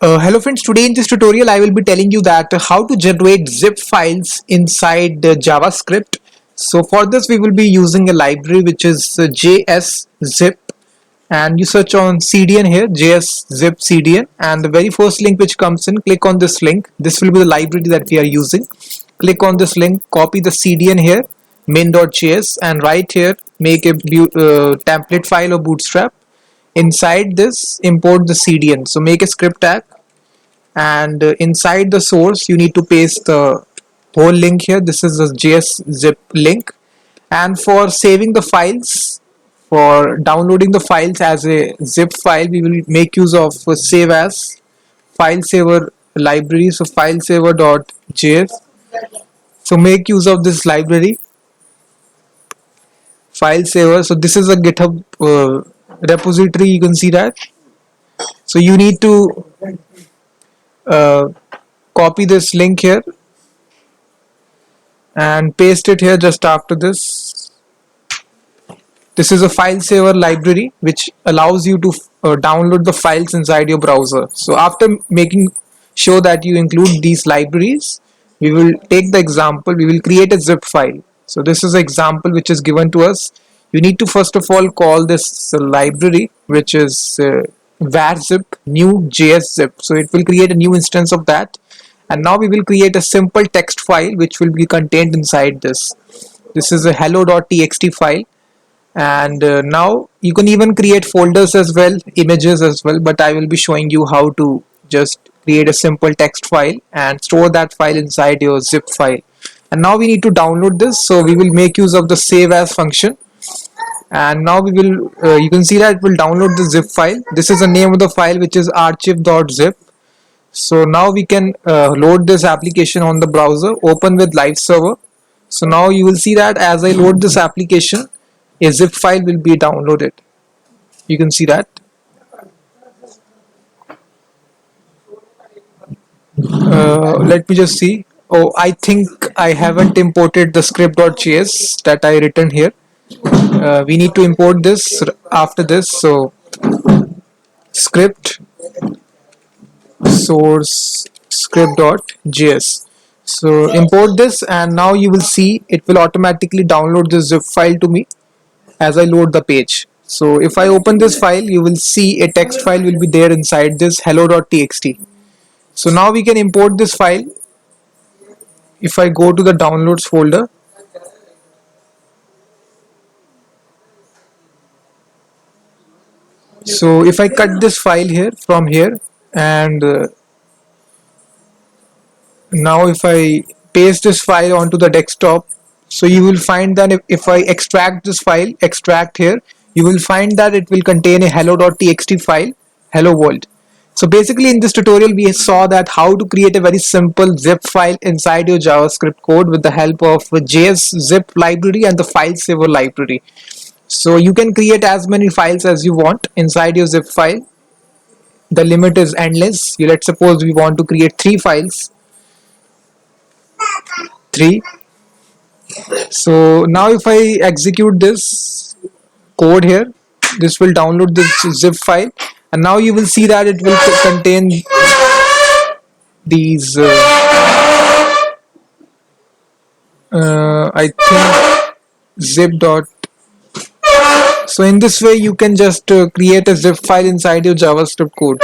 Hello friends, today in this tutorial I will be telling you that how to generate zip files inside JavaScript. So for this we will be using a library which is JS-Zip, and you search on CDN here, JS-Zip CDN, and the very first link which comes in, click on this link. This will be the library that we are using. Click on this link, copy the CDN here, main.js, and right here make a template file or bootstrap. Inside this import the CDN, so make a script tag, and inside the source you need to paste the whole link here. This is the JS zip link, and for saving the files, for downloading the files as a zip file, we will make use of save as file saver library. So filesaver.js, so make use of this library, file saver. So this is a GitHub repository, you can see that. So you need to uh, copy this link here and paste it here just after this. This is a file saver library which allows you to download the files inside your browser. So after making sure that you include these libraries, we will take the example, we will create a zip file. So this is an example which is given to us. You need to first of all call this library, which is var_zip new JS_zip. So it will create a new instance of that, and now we will create a simple text file which will be contained inside this. This is a hello.txt file, and now you can even create folders as well, images as well, but I will be showing you how to just create a simple text file and store that file inside your zip file. And now we need to download this, so we will make use of the save as function, and now we will you can see that it will download the zip file. This is the name of the file, which is archive.zip. So now we can load this application on the browser, open with live server. So now you will see that as I load this application, a zip file will be downloaded. You can see that. Let me just see. Oh, I think I haven't imported the script.js that I written here. We need to import this after this. So script source script.js. So import this, and now you will see it will automatically download this zip file to me as I load the page. So if I open this file, you will see a text file will be there inside this hello.txt. So now we can import this file. If I go to the downloads folder, so if I cut this file here from here, and now if I paste this file onto the desktop, so you will find that if I extract this file, extract here, you will find that it will contain a hello.txt file, hello world. So basically in this tutorial we saw that how to create a very simple zip file inside your JavaScript code with the help of JS_zip library and the file saver library. So you can create as many files as you want inside your zip file. The limit is endless. Let's suppose we want to create 3 files. 3. So now if I execute this code here, this will download this zip file, and now you will see that it will contain these I think zip dot. So in this way you can just create a zip file inside your JavaScript code.